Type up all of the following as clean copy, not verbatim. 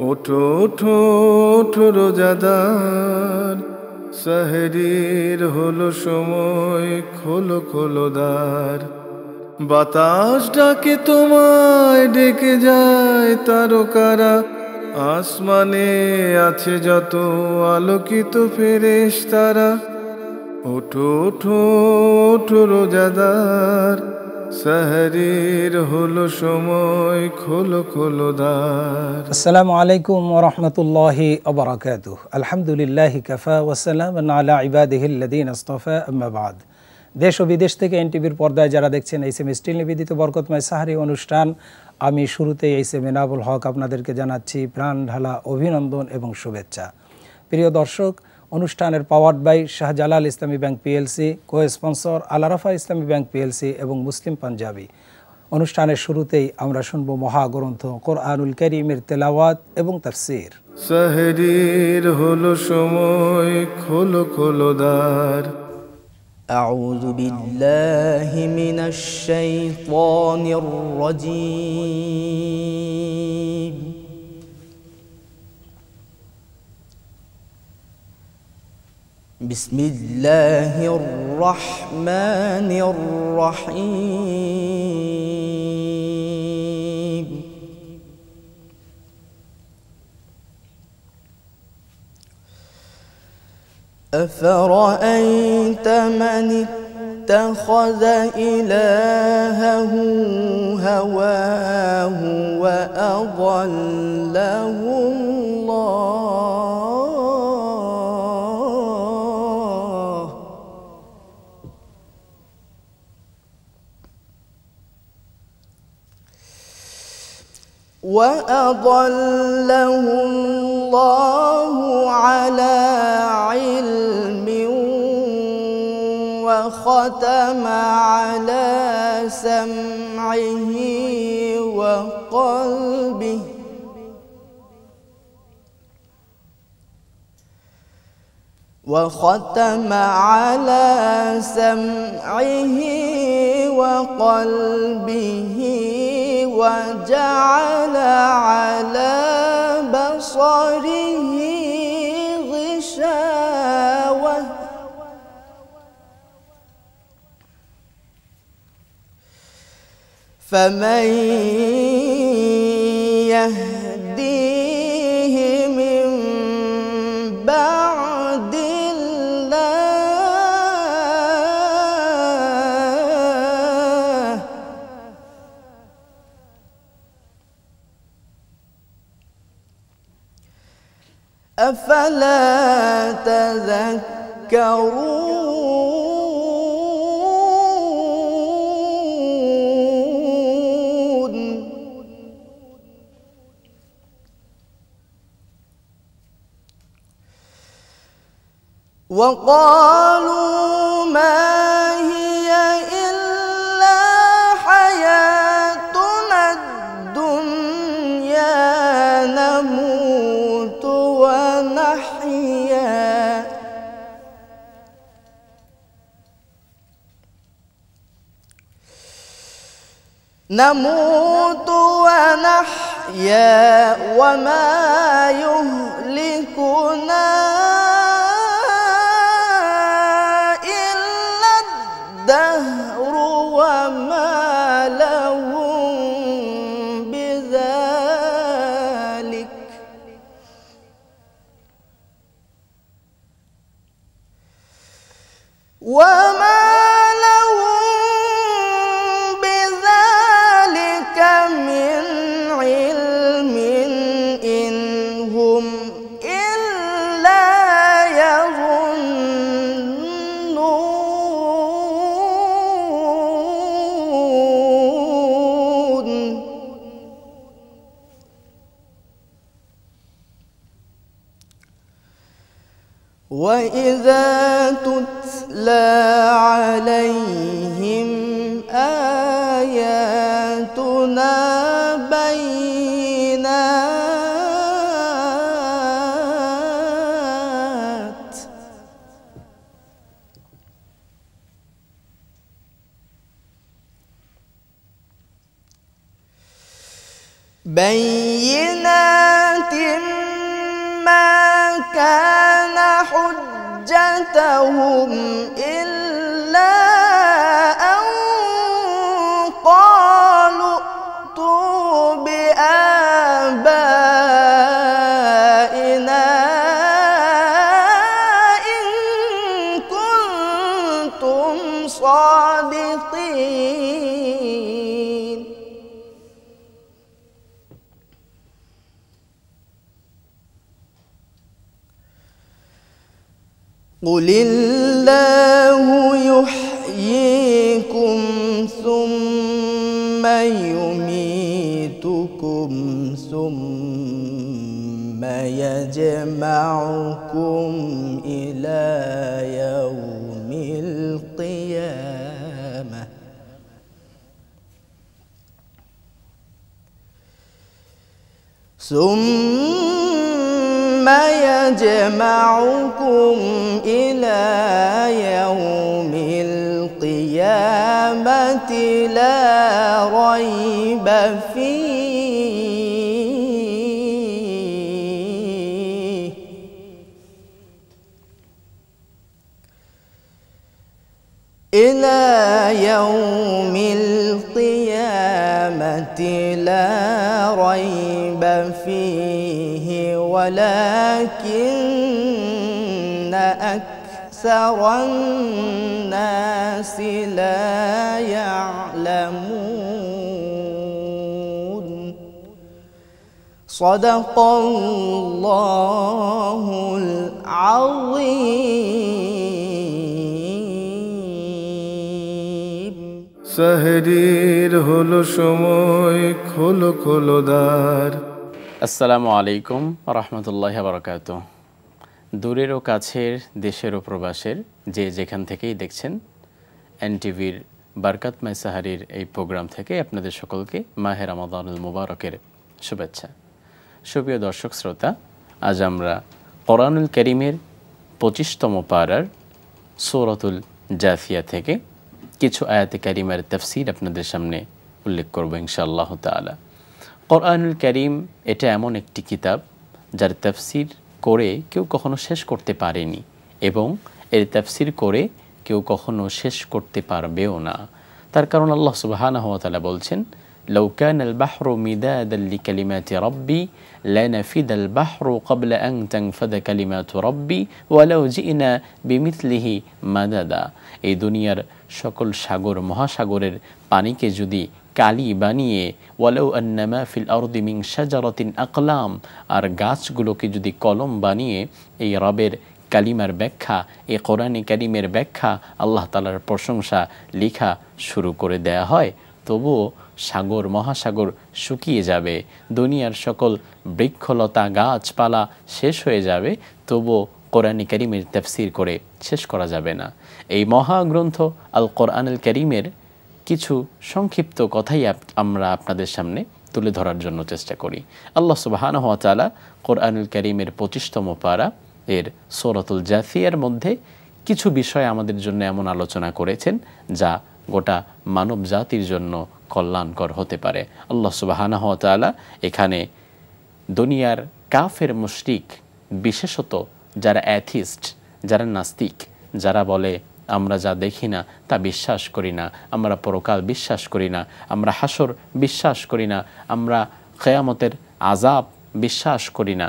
ওঠো ওঠো ওঠো রোজাদার, সেহরির হলো সময়, খোলো খোলো দ্বার। বাতাস ডাকে তোমায়, ডেকে যায় তারকারা, আসমানে আছে যত আলোকিত ফেরেশতারা। ওঠো ওঠো ওঠো রোজাদার, সেহরির হলো সময়, খোলো খোলো দ্বার। আসসালামু আলাইকুম ওয়া রাহমাতুল্লাহি ওয়া বারাকাতুহু। আলহামদুলিল্লাহি কাফা ওয়া সালামুন আলা ইবাদিহিল্লাযীনা ইসতাফা, আম্মা বা'দ। দেশ ও বিদেশ থেকে এনটিভির পর্দায় যারা দেখছেন এই সেমি স্টিল নিবেদিত বরকতময় সাহারি অনুষ্ঠান, আমি শুরুতেই এই সেমি নাবুল হক আপনাদেরকে জানাচ্ছি প্রাণ ঢালা অভিনন্দন এবং শুভেচ্ছা। প্রিয় দর্শক, অনুষ্ঠানের powered by Shahjalal Islami bank PLC, co sponsor Al Arafah Islami bank PLC এবং মুসলিম পাঞ্জাবি। অনুষ্ঠানের শুরুতেই আমরা শুনব মহাগ্রন্থ কোরআনুল কারীমের তেলাওয়াত এবং তাফসীর। সেহরির হলো সময়, খোলো খোলো দ্বার। أعوذ بالله من الشيطان الرجيم. بسم الله الرحمن الرحيم. أفرأيت من اتخذ إلهه هواه وأضله الله على علم وختم على سمعه وقلبه وجعل على بصره غشاوة فمن يهديه من بعد الله أفلا تذكرون وقالوا ما هي إلا حياتنا الدنيا نموت ونحيا وما يهلكنا إلا الدهر وما لهم بذلك من علم إن هم إلا يظنون وإذا تتلى عليهم آياتنا بينات بينات ما كان حجتهم إلا أن قالوا ائتوا بآبائنا إن كنتم صادقين. قل الله يحييكم ثم يميتكم ثم يجمعكم إلى يوم القيامة ثم يجمعكم إلى يوم القيامة لا ريب فيه إلى يوم القيامة لا ريب فيه ولكن أكثر الناس لا يعلمون. صدق الله العظيم. সাহরির হলো সময়, খোলো খোলো দ্বার। আসসালামু আলাইকুম রহমতুল্লাহ বারাকাত। দূরের ও কাছের, দেশের ও প্রবাসের যে যেখান থেকেই দেখছেন এনটিভির বারকাতময় সাহারির এই প্রোগ্রাম থেকে আপনাদের সকলকে মাহে রমাদানুল মুবারকের শুভেচ্ছা। সুপ্রিয় দর্শক শ্রোতা, আজ আমরা কোরআনুল কারীমের 25তম পারার সূরাতুল জাসিয়া থেকে কিছু আয়াতে কারিমার তাফসীর আপনাদের সামনে উল্লেখ করব ইনশাআল্লাহ তাআলা। কোরআনুল কারীম এটা এমন একটি কিতাব যার তাফসীর করে কেউ কখনো শেষ করতে পারেনি এবং এর তাফসীর করে কেউ কখনো শেষ করতে পারবেও না। তার কারণ আল্লাহ সুবহানাহু ওয়া তাআলা বলছেন, লাউ কানাল বাহরু মিদাদান লিকালিমাতি রাব্বি লানাফিদাল বাহরু ক্বাবলা আন তানফাদা কালিমাতু রাব্বি ওয়ালাউ জিনা বিমিথলিহি মাদাদা। এই দুনিয়ার সকল সাগর মহাসাগরের পানিকে যদি কালি বানিয়ে, ওয়ালাউ আন্নামা ফিল আরদি মিন শাজারাতিন আকলাম, আর গাছগুলোকে যদি কলম বানিয়ে এই রবের কালিমার ব্যাখ্যা, এই কোরআনে কারিমের ব্যাখ্যা, আল্লাহ তাআলার প্রশংসা লেখা শুরু করে দেয়া হয়, তবুও সাগর মহাসাগর শুকিয়ে যাবে, দুনিয়ার সকল বৃক্ষলতা গাছপালা শেষ হয়ে যাবে, তবুও কোরআনে কারিমের তাফসীর করে শেষ করা যাবে না। এই মহাগ্রন্থ আল কোরআনুল কারীমের কিছু সংক্ষিপ্ত কথাই আমরা আপনাদের সামনে তুলে ধরার জন্য চেষ্টা করি। আল্লাহ সুবহানাহু ওয়া তাআলা কোরআনুল কারীমের 25তম পারা এর সূরাতুল জাসিয়ার মধ্যে কিছু বিষয় আমাদের জন্য এমন আলোচনা করেছেন যা গোটা মানব জাতির জন্য কল্যাণকর হতে পারে। আল্লাহ সুবহানাহু ওয়া তাআলা এখানে দুনিয়ার কাফের মুশরিক, বিশেষত যারা অ্যাথিস্ট, যারা নাস্তিক, যারা বলে আমরা যা দেখি না তা বিশ্বাস করি না, আমরা পরকাল বিশ্বাস করি না, আমরা হাসর বিশ্বাস করি না, আমরা কিয়ামতের আযাব বিশ্বাস করি না,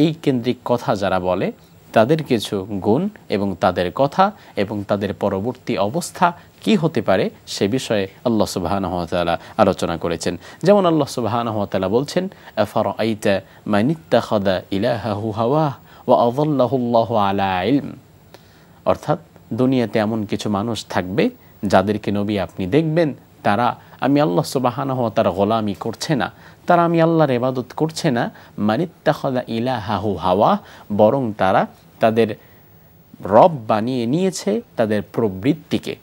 এই কেন্দ্রিক কথা যারা বলে তাদের কিছু গুণ এবং তাদের কথা এবং তাদের পরবর্তী অবস্থা কি হতে পারে সে বিষয়ে আল্লাহ সুবহানাহু ওয়া তাআলা আলোচনা করেছেন। যেমন আল্লাহ সুবহানাহু ওয়া তাআলা বলছেন, আফারাআইতা মানিত্তাখাযা ইলাহাহু হাওয়াহ ওয়া আযাল্লাহু আল্লাহু আলা ইলম। অর্থাৎ দুনিয়াতে এমন কিছু মানুষ থাকবে যাদেরকে নবী আপনি দেখবেন তারা আমি আল্লাহ সুবহানাহু ওয়া তাআলার গোলামি করছে না, তারা আমি আল্লাহর ইবাদত করছে না, মানিত্তাখাযা ইলাহাহু হাওয়া, বরং তারা তাদের রব বানিয়ে নিয়েছে তাদের প্রবৃত্তিকে,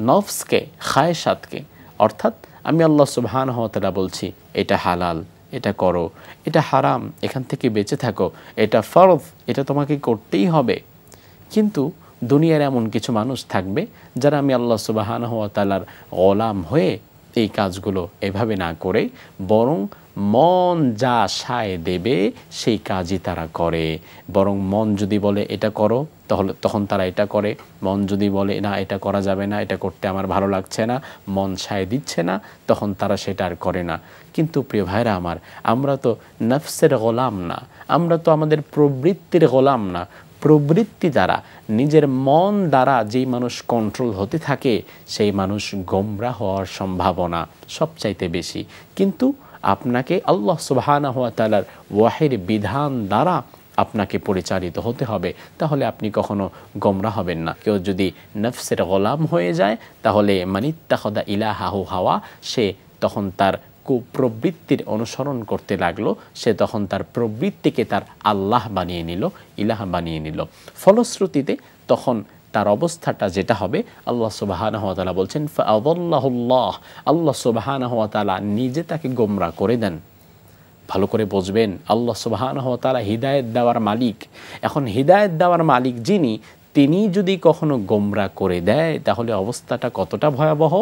নফসকে, খায়সাতকে। অর্থাৎ আমি আল্লাহ সুবহানাহু ওয়া তাআলা বলছি এটা হালাল, এটা করো, এটা হারাম, এখান থেকে বেঁচে থাকো, এটা ফরজ, এটা তোমাকে করতেই হবে। কিন্তু দুনিয়ার এমন কিছু মানুষ থাকবে যারা আমি আল্লাহ সুবহানাহু ওয়া তাআলার গোলাম হয়ে এই কাজগুলো এভাবে না করে বরং মন যা সায় দেবে সেই কাজই তারা করে। বরং মন যদি বলে এটা করো, তাহলে তখন তারা এটা করে। মন যদি বলে না এটা করা যাবে না, এটা করতে আমার ভালো লাগছে না, মন সায় দিচ্ছে না, তখন তারা সেটা আর করে না। কিন্তু প্রিয় ভাইরা আমার, আমরা তো নফসের গোলাম না, আমরা তো আমাদের প্রবৃত্তির গোলাম না। প্রবৃত্তি দ্বারা, নিজের মন দ্বারা যেই মানুষ কন্ট্রোল হতে থাকে, সেই মানুষ গোমরাহ হওয়ার সম্ভাবনা সবচাইতে বেশি। কিন্তু আপনাকে আল্লাহ সুবহানাহু ওয়া তাআলার ওয়াহির বিধান দ্বারা আপনাকে পরিচালিত হতে হবে, তাহলে আপনি কখনো গোমরাহ হবেন না। কেউ যদি নফসের গোলাম হয়ে যায়, তাহলে মানিত্তাখাযা ইলাহাহু হাওয়া, সে তখন তার কুপ্রবৃত্তির অনুসরণ করতে লাগলো, সে তখন তার প্রবৃত্তিকে তার আল্লাহ বানিয়ে নিল, ইলাহ বানিয়ে নিল। ফলশ্রুতিতে তখন তার অবস্থাটা যেটা হবে, আল্লাহ সুবহানাহু ওয়া তাআলা বলছেন ফাআযাল্লাহুল্লাহ, আল্লাহ সুবহানাহু ওয়া তাআলা নিজে তাকে গোমরা করে দেন। ভালো করে বুঝবেন, আল্লাহ সুবহানাহু ওয়া তাআলা হিদায়াত দেওয়ার মালিক। এখন হিদায়াত দেওয়ার মালিক যিনি, তিনি যদি কখনো গোমরা করে দেয়, তাহলে অবস্থাটা কতটা ভয়াবহ।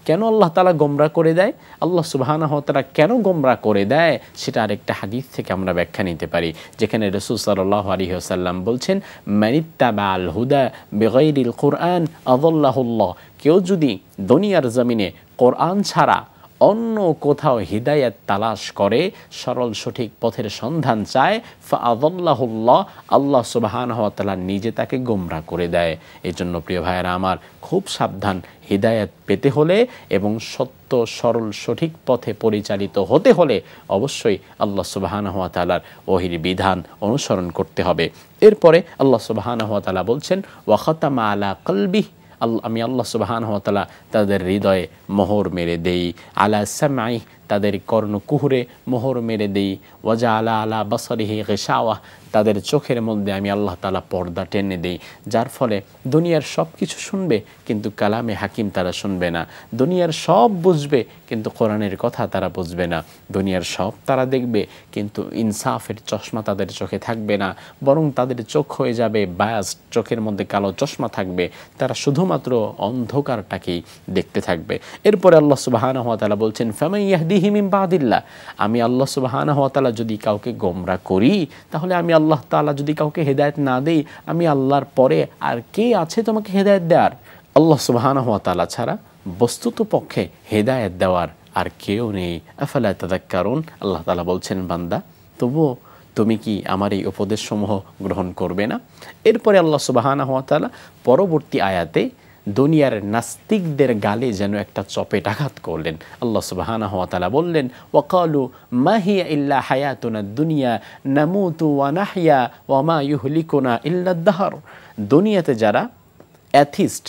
কেন আল্লাহ তাআলা গোমরা করে দেয়, আল্লাহ সুবহানাহু ওয়া তাআলা কেন গোমরা করে দেয়, সেটা আরেকটা হাদিস থেকে আমরা ব্যাখ্যা নিতে পারি, যেখানে রাসূল সাল্লাল্লাহু আলাইহি ওয়াসাল্লাম বলছেন মানিত্তাবাল হুদা বিগাইরিল কুরআন আযাল্লাহুল্লাহ। কেউ যদি দুনিয়ার জমিনে কোরআন ছাড়া অন্য কোথাও হিদায়াত তালাশ করে, সরল সঠিক পথের সন্ধান চায়, ফাআযাল্লাহুল্লাহ, আল্লাহ সুবহানাহু ওয়া তাআলা নিজে তাকে গোমরা করে দেয়। এই জন্য প্রিয় ভাইয়েরা আমার, খুব সাবধান। হিদায়াত পেতে হলে এবং সত্য সরল সঠিক পথে পরিচালিত হতে হলে অবশ্যই আল্লাহ সুবহানাহু ওয়া তাআলার ওহির বিধান অনুসরণ করতে হবে। এরপরে আল্লাহ সুবহানাহু ওয়া তাআলা বলছেন ওয়া খাতামা আলা কলবিহি, আমি আল্লাহ সুবহানাহু ওয়া তাআলা তাদের হৃদয়ে মোহর মেরে দেই, আলা সামঈ, তাদের কর্ণকুহরে মোহর মেরে দেই, ওয়াজআলা আলা বাসারিহি গিশাওয়া, তাদের চোখের মধ্যে আমি আল্লাহ তাআলা পর্দা টেনে দেই, যার ফলে দুনিয়ার সব কিছু শুনবে কিন্তু কালামে হাকিম তারা শুনবে না, দুনিয়ার সব বুঝবে কিন্তু কোরআনের কথা তারা বুঝবে না, দুনিয়ার সব তারা দেখবে কিন্তু ইনসাফের চশমা তাদের চোখে থাকবে না, বরং তাদের চোখ হয়ে যাবে বায়াস, চোখের মধ্যে কালো চশমা থাকবে, তারা শুধুমাত্র অন্ধকারটাকেই দেখতে থাকবে। এরপরে আল্লাহ সুবহানাহু ওয়া তাআলা বলছেন ফামান ইয়াহদিহি মিন বাদিল্লাহ, আমি আল্লাহ সুবহানাহু ওয়া তাআলা যদি কাউকে গোমরা করি, তাহলে আমি আল্লাহ তাআলা যদি কাউকে হেদায়েত না দেই, আমি আল্লাহর পরে আর কে আছে তোমাকে হেদায়েত দেওয়ার? আল্লাহ সুবহানাহু ওয়া তাআলা ছাড়া বস্তুত পক্ষে হেদায়েত দেওয়ার আর কেউ নেই। আফালা তাযাক্কারুন, আল্লাহ তাআলা বলছেন বান্দা, তবুও তুমি কি আমার এই উপদেশসমূহ গ্রহণ করবে না? এরপরে আল্লাহ সুবহানাহু ওয়া তাআলা পরবর্তী আয়াতে দুনিয়ার নাস্তিকদের গালে যেন একটা চপেটাঘাত করলেন। আল্লাহ সুবহানাহু ওয়া তাআলা বললেন ওয়াকালু মা হিয়া ইল্লা হায়াতুনা দুনিয়া নামুতু ওয়া নাহইয়া ওয়া মা ইউহলিকুনা ইল্লা দাহর। দুনিয়াতে যারা অ্যাথিস্ট,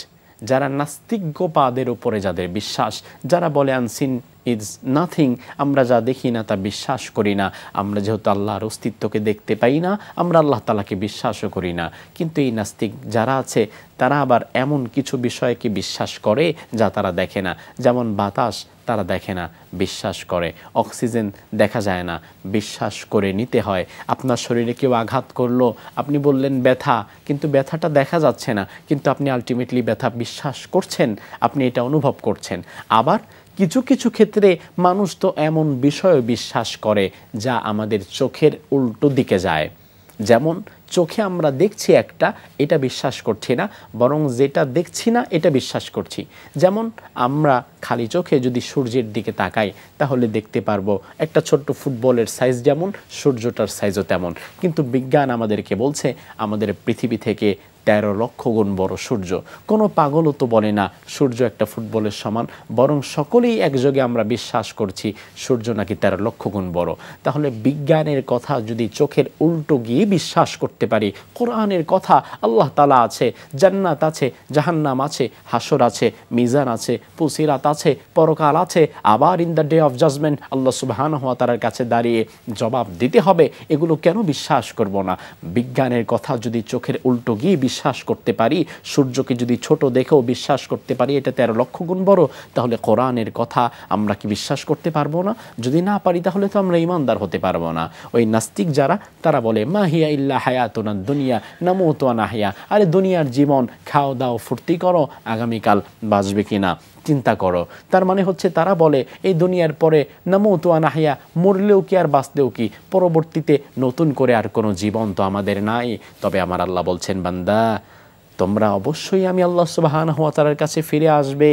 যারা নাস্তিকবাদের উপরে যাদের বিশ্বাস, যারা বলে আনসিন ইজ নাথিং, আমরা যা দেখি না তা বিশ্বাস করি না, আমরা যেহেতু আল্লাহর অস্তিত্বকে দেখতে পাই না, আমরা আল্লাহ তাআলাকে বিশ্বাসও করি না। কিন্তু এই নাস্তিক যারা আছে, তারা আবার এমন কিছু বিষয়কে বিশ্বাস করে যা তারা দেখে না, যেমন বাতাস তারা দেখে না, বিশ্বাস করে, অক্সিজেন দেখা যায় না, বিশ্বাস করে নিতে হয়। আপনার শরীরে কেউ আঘাত করলো, আপনি বললেন ব্যথা, কিন্তু ব্যথাটা দেখা যাচ্ছে না, কিন্তু আপনি আলটিমেটলি ব্যথা বিশ্বাস করছেন, আপনি এটা অনুভব করছেন। আবার কিছু কিছু ক্ষেত্রে মানুষ তো এমন বিষয় বিশ্বাস করে যা আমাদের চোখের উল্টো দিকে যায়। যেমন চোখে আমরা দেখছি একটা, এটা বিশ্বাস করছি না, বরং যেটা দেখছি না এটা বিশ্বাস করছি। যেমন আমরা খালি চোখে যদি সূর্যের দিকে তাকাই, তাহলে দেখতে পারবো একটা ছোট্ট ফুটবলের সাইজ যেমন, সূর্যটার সাইজও তেমন। কিন্তু বিজ্ঞান আমাদেরকে বলছে আমাদের পৃথিবী থেকে 13 লক্ষ গুণ বড় সূর্য। কোনো পাগলও তো বলে না সূর্য একটা ফুটবলের সমান, বরং সকলেই একযোগে আমরা বিশ্বাস করছি সূর্য নাকি 13 লক্ষ গুণ বড়। তাহলে বিজ্ঞানের কথা যদি চোখের উল্টো গিয়ে বিশ্বাস করতে পারি, কোরআনের কথা, আল্লাহ তাআলা আছে, জান্নাত আছে, জাহান্নাম আছে, হাসর আছে, মিজান আছে, পুসিরাত আছে, পরকাল আছে, আবার in the day of judgement আল্লাহ সুবহানাহু ওয়া তাআলার কাছে দাঁড়িয়ে জবাব দিতে হবে, এগুলো কেন বিশ্বাস করব না? বিজ্ঞানের কথা যদি চোখের উল্টো গিয়ে বিশ্বাস করতে পারি, সূর্যকে যদি ছোট দেখেও বিশ্বাস করতে পারি এটা 13 লক্ষ গুণ বড়, তাহলে কোরআনের কথা আমরা কি বিশ্বাস করতে পারবো না? যদি না পারি তাহলে তো আমরা ঈমানদার হতে পারবো না। ওই নাস্তিক যারা, তারা বলে মা হিয়া ইল্লা হায়াতুনা দুনিয়া নামুতু ওয়া নাহইয়া, আরে দুনিয়ার জীবন, খাও দাও ফুর্তি করো, আগামীকাল বাঁচবে কিনা। চিন্তা করো। তার মানে হচ্ছে তারা বলে এই দুনিয়ার পরে নামুতু ওয়া নাহইয়া, মরলেও কি আর বাঁচলেও কি, পরবর্তীতে নতুন করে আর কোনো জীবন তো আমাদের নাই। তবে আমার আল্লাহ বলছেন, বান্দা তোমরা অবশ্যই আমি আল্লাহ সুবহানাহু ওয়া তাআলার কাছে ফিরে আসবে।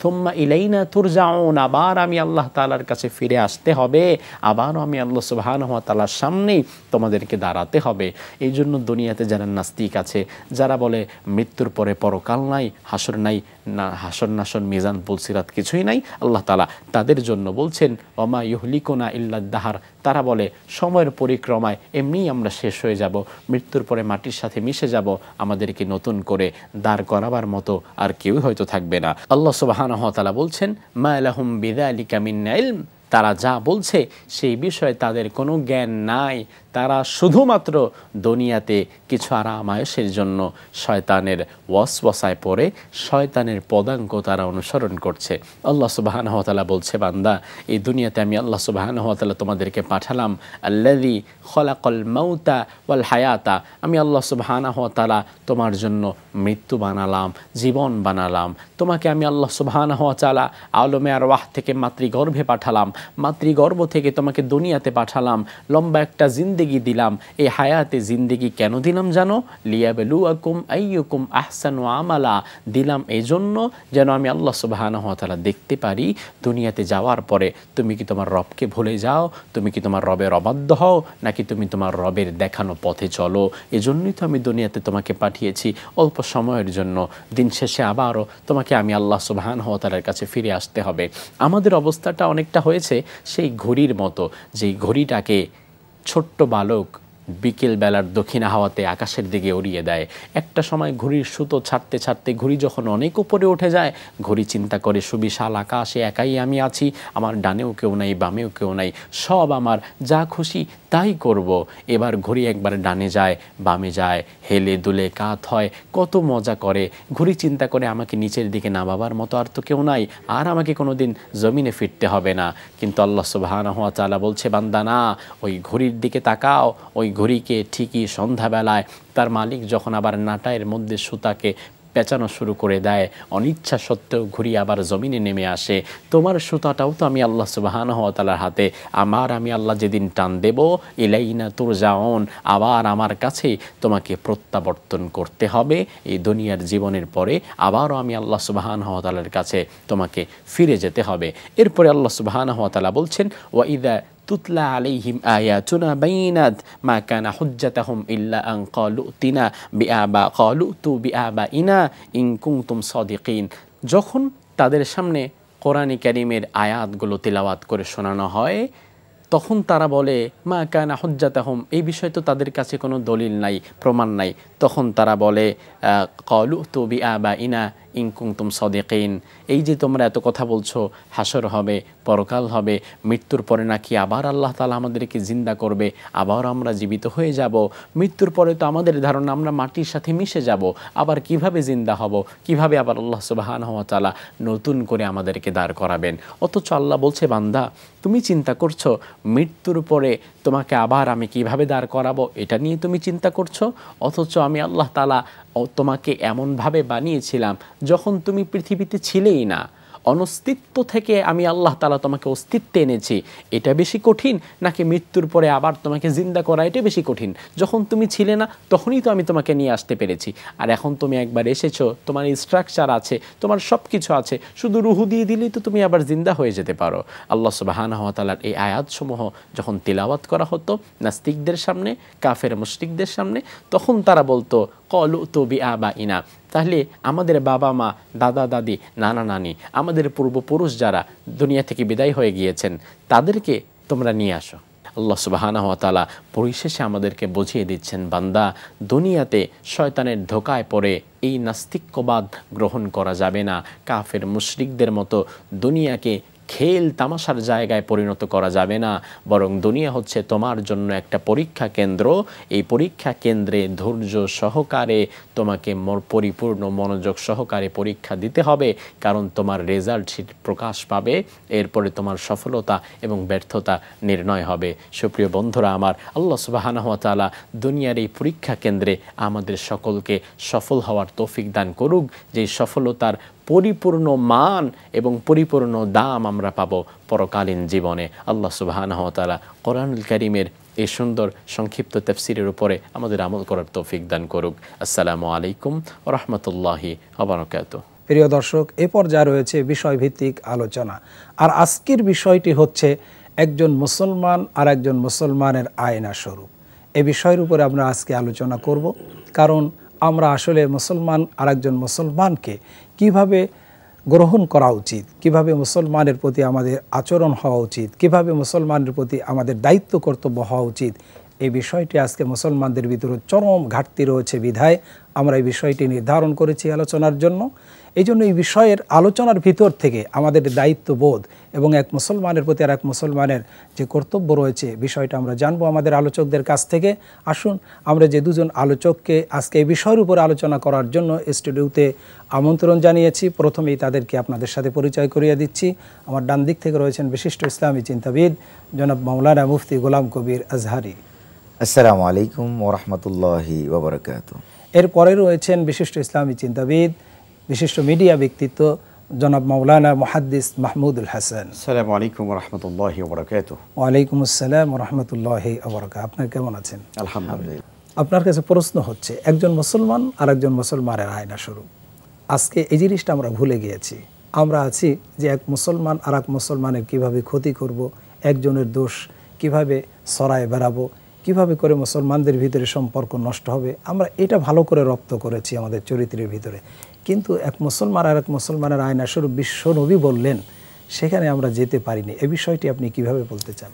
থুম্মা ইলাইনা তুরজাউন, আবার আমি আল্লাহ তাআলার কাছে ফিরে আসতে হবে, আবারও আমি আল্লাহ সুবহানাহু ওয়া তাআলার সামনেই তোমাদেরকে দাঁড়াতে হবে। এই জন্য দুনিয়াতে যারা নাস্তিক আছে, যারা বলে মৃত্যুর পরে পরকাল নাই, হাসর নাই, না হাসর নাসর মিজান পুলসিরাত কিছুই নাই, আল্লাহ তাআলা তাদের জন্য বলছেন ওমা ইহলিকুনা ইল্লাদ দাহার, তারা বলে সময়ের পরিক্রমায় এমনিই আমরা শেষ হয়ে যাব, মৃত্যুর পরে মাটির সাথে মিশে যাব, আমাদেরকে নতুন করে দাঁড় করাবার মতো আর কেউ হয়তো থাকবে না। আল্লাহ সুবহানাহু ওয়া তাআলা বলছেন মা লাহুম বিযালিকা মিন ইলম, তারা যা বলছে সেই বিষয়ে তাদের কোনো জ্ঞান নাই। তারা শুধুমাত্র দুনিয়াতে কিছু আরামায়েশের জন্য শয়তানের ওয়াসওয়াসায় পড়ে শয়তানের পদাঙ্ক তারা অনুসরণ করছে। আল্লাহ সুবহানাহু ওয়া তাআলা বলছে, বান্দা এই দুনিয়াতে আমি আল্লাহ সুবহানাহু ওয়া তাআলা তোমাদেরকে পাঠালাম, আল্লাযী খলাকাল মাউতা ওয়াল হায়াতা, আমি আল্লাহ সুবহানাহু ওয়া তাআলা তোমার জন্য মৃত্যু বানালাম, জীবন বানালাম। তোমাকে আমি আল্লাহ সুবহানাহু ওয়া তাআলা আলমে আরওয়াহ থেকে মাতৃগর্ভে পাঠালাম, মাতৃগর্ভ থেকে তোমাকে দুনিয়াতে পাঠালাম, লম্বা একটা জিন্দেগি দিলাম। এই হায়াতে জিন্দেগি কেন দিলাম জানো? লিয়াবলুয়াকুম আইয়ুকুম আহসানু আমালা, দিলাম এই জন্য যেন আমি আল্লাহ সুবহানাহু ওয়া তাআলা দেখতে পারি দুনিয়াতে যাওয়ার পরে তুমি কি তোমার রবকে ভুলে যাও, তুমি কি তোমার রবের অবাধ্য হও, নাকি তুমি তোমার রবের দেখানো পথে চলো। এজন্যই তো আমি দুনিয়াতে তোমাকে পাঠিয়েছি অল্প সময়ের জন্য, দিন শেষে আবারও তোমাকে আমি আল্লাহ সুবহানাহু ওয়া তাআলার কাছে ফিরে আসতে হবে। আমাদের অবস্থাটা অনেকটা হয়েছে সেই ঘড়ির মতো, যেই ঘড়িটাকে ছোট্ট বালক বিকেলবেলার দক্ষিণা হাওয়াতে আকাশের দিকে উড়িয়ে দেয়। একটা সময় ঘড়ির সুতো ছাড়তে ছাড়তে ঘড়ি যখন অনেক উপরে উঠে যায়, ঘড়ি চিন্তা করে সুবিশাল আকাশে একাই আমি আছি, আমার ডানেও কেউ নাই, বামেও কেউ নাই, সব আমার, যা খুশি তাই করব। এবার ঘড়ি একবার ডানে যায়, বামে যায়, হেলে দুলে কাত হয়, কত মজা করে। ঘড়ি চিন্তা করে আমাকে নিচের দিকে নামাবার মতো আর তো কেউ নাই, আর আমাকে কোনো দিন জমিনে ফিরতে হবে না। কিন্তু আল্লাহ সুবহানাহু ওয়া তাআলা বলছে, বান্দা না, ওই ঘড়ির দিকে তাকাও, ওই ঘড়িকে ঠিকই সন্ধ্যাবেলায় তার মালিক যখন আবার নাটায়ের মধ্যে সুতাকে পেঁচানো শুরু করে দেয়, অনিচ্ছা সত্ত্বেও ঘুরি আবার জমিনে নেমে আসে। তোমার সুতাটাও তো আমি আল্লাহ সুবহানাহু ওয়া তাআলার হাতে, আমি আল্লাহ যেদিন টান দেব, ইলাইনা তুরজাউন, আবার আমার কাছে তোমাকে প্রত্যাবর্তন করতে হবে। এই দুনিয়ার জীবনের পরে আবারও আমি আল্লাহ সুবহানাহু ওয়া তাআলার কাছে তোমাকে ফিরে যেতে হবে। এরপরে আল্লাহ সুবহানাহু ওয়া তাআলা বলছেন ওয়া ইযা তুতলা আলাইহিম আয়াতুনা বাইনাত মা কানা হুজ্জাতাহুম ইল্লা আন ক্বালু তিনা বিআবাইনা ইন কুনতুম সাদিকিন, যখন তাদের সামনে কোরআন কারীমের আয়াতগুলো তিলাওয়াত করে শোনানো হয়, তখন তারা বলে মা কানা হুজ্জাতাহুম, এই বিষয়ে তো তাদের কাছে কোনো দলিল নাই, প্রমাণ নাই। তখন তারা বলে ক্বালু বিআবাইনা ইন কুনতুম সাদিকিন, এই যে তোমরা এত কথা বলছো, হাসর হবে, পরকাল হবে, মৃত্যুর পরে নাকি আবার আল্লাহ তাআলা আমাদেরকে জিন্দা করবে, আবার আমরা জীবিত হয়ে যাব, মৃত্যুর পরে তো আমাদের ধারণা আমরা মাটির সাথে মিশে যাব, আবার কিভাবে জিন্দা হব, কিভাবে আবার আল্লাহ সুবহানাহু ওয়া তাআলা নতুন করে আমাদেরকে দাঁড় করাবেন। অথচ আল্লাহ বলছে, বান্দা তুমি চিন্তা করছো মৃত্যুর পরে তোমাকে আবার আমি কিভাবে দাঁড় করাবো, এটা নিয়ে তুমি চিন্তা করছো। অথচ আমি আল্লাহ তাআলা তোমাকে এমনভাবে বানিয়েছিলাম যখন তুমি পৃথিবীতে ছিলেই না, অনস্তিত্ব থেকে আমি আল্লাহ তাআলা তোমাকে অস্তিত্বে এনেছি। এটা বেশি কঠিন নাকি মৃত্যুর পরে আবার তোমাকে জিন্দা করা, এটা বেশি কঠিন? যখন তুমি ছিলে না তখনই তো আমি তোমাকে নিয়ে আসতে পেরেছি, আর এখন তুমি একবার এসেছো, তোমার স্ট্রাকচার আছে, তোমার সব কিছু আছে, শুধু রুহু দিয়ে দিলেই তো তুমি আবার জিন্দা হয়ে যেতে পারো। আল্লাহ সুবহানাহু ওয়া তাআলার এই আয়াতসমূহ যখন তিলাওয়াত করা হতো নাস্তিকদের সামনে, কাফের মুশরিকদের সামনে, তখন তারা বলতো ক্বালু বিআবাইনা, তাহলে আমাদের বাবা মা, দাদা দাদি, নানা নানি, আমাদের পূর্বপুরুষ যারা দুনিয়া থেকে বিদায় হয়ে গিয়েছেন, তাদেরকে তোমরা নিয়ে আসো। আল্লাহ সুবহানাহু ওয়া তাআলা পরিশেষে আমাদেরকে বুঝিয়ে দিচ্ছেন, বান্দা দুনিয়াতে শয়তানের ধোকায় পড়ে এই নাস্তিক্যবাদ গ্রহণ করা যাবে না। কাফের মুশরিকদের মতো দুনিয়াকে খেল তামাশার জায়গায় পরিণত করা যাবে না, বরং দুনিয়া হচ্ছে তোমার জন্য একটা পরীক্ষা কেন্দ্র। এই পরীক্ষা কেন্দ্রে ধৈর্য সহকারে তোমাকে পরিপূর্ণ মনোযোগ সহকারে পরীক্ষা দিতে হবে, কারণ তোমার রেজাল্ট শিট প্রকাশ পাবে, এরপরে তোমার সফলতা এবং ব্যর্থতা নির্ণয় হবে। সুপ্রিয় বন্ধুরা আমার, আল্লাহ সুবহানাহু ওয়া তাআলা দুনিয়ার এই পরীক্ষা কেন্দ্রে আমাদের সকলকে সফল হওয়ার তৌফিক দান করুক, যে সফলতার পরিপূর্ণ মান এবং পরিপূর্ণ দাম আমরা পাবো পরকালীন জীবনে। আল্লাহ সুবহানাহু ওয়া তাআলা কোরআনুল কারীমের এই সুন্দর সংক্ষিপ্ত তাফসীরের উপরে আমাদের আমল করার তৌফিক দান করুক। আসসালামু আলাইকুম ওয়া রাহমাতুল্লাহি ওয়া বারাকাতুহু। প্রিয় দর্শক, এ পর্যায়ে রয়েছে বিষয়ভিত্তিক আলোচনা, আর আজকের বিষয়টি হচ্ছে একজন মুসলমান আর একজন মুসলমানের আয়না স্বরূপ। এই বিষয়ের উপরে আমরা আজকে আলোচনা করব, কারণ আমরা আসলে মুসলমান আর একজন মুসলমানকে কিভাবে গ্রহণ করা উচিত, কিভাবে মুসলমানের প্রতি আমাদের আচরণ হওয়া উচিত, কিভাবে মুসলমানের প্রতি আমাদের দায়িত্ব কর্তব্য হওয়া উচিত, এই বিষয়টি আজকে মুসলমানদের ভিতরে চরম ঘাটতি রয়েছে বিধায় আমরা এই বিষয়টি নির্ধারণ করেছি আলোচনার জন্য। এই জন্য এই বিষয়ের আলোচনার ভিতর থেকে আমাদের দায়িত্ববোধ এবং এক মুসলমানের প্রতি আর এক মুসলমানের যে কর্তব্য রয়েছে বিষয়টা আমরা জানবো আমাদের আলোচকদের কাছ থেকে। আসুন আমরা যে দুজন আলোচককে আজকে এই বিষয়ের উপর আলোচনা করার জন্য স্টুডিওতে আমন্ত্রণ জানিয়েছি, প্রথমেই তাদেরকে আপনাদের সাথে পরিচয় করিয়ে দিচ্ছি। আমার ডান দিক থেকে রয়েছেন বিশিষ্ট ইসলামী চিন্তাবিদ জনাব মাওলানা মুফতি গোলাম কবির আজহারি। আসসালামু আলাইকুম ওয়া রাহমাতুল্লাহি ওয়া বারাকাতুহু। এরপরে রয়েছেন বিশিষ্ট ইসলামী চিন্তাবিদ, বিশিষ্ট মিডিয়া ব্যক্তিত্ব জনাব মাওলানা মুহাদ্দিস মাহমুদুল হাসান। আসসালামু আলাইকুম ওয়া রাহমাতুল্লাহি ওয়া বারাকাতুহু। ওয়ালাইকুম আসসালাম ওয়া রাহমাতুল্লাহি ওয়া বারাকাতুহু। আপনি কেমন আছেন? আলহামদুলিল্লাহ। আপনার কাছে প্রশ্ন হচ্ছে, একজন মুসলমান আর একজন মুসলমানের আয়না স্বরূপ। আজকে এই জিনিসটা আমরা ভুলে গিয়েছি। আমরা আছি যে এক মুসলমান আর এক মুসলমানের কীভাবে ক্ষতি করব, একজনের দোষ কিভাবে সরায় বেড়াবো, কিভাবে করে মুসলমানদের ভিতরে সম্পর্ক নষ্ট হবে, আমরা এটা ভালো করে রপ্ত করেছি আমাদের চরিত্রের ভিতরে। কিন্তু এক মুসলমান আর এক মুসলমানের আয়না স্বরূপ বিশ্ব নবী বললেন, সেখানে আমরা যেতে পারিনি। এই বিষয়টি আপনি কিভাবে বলতে চান?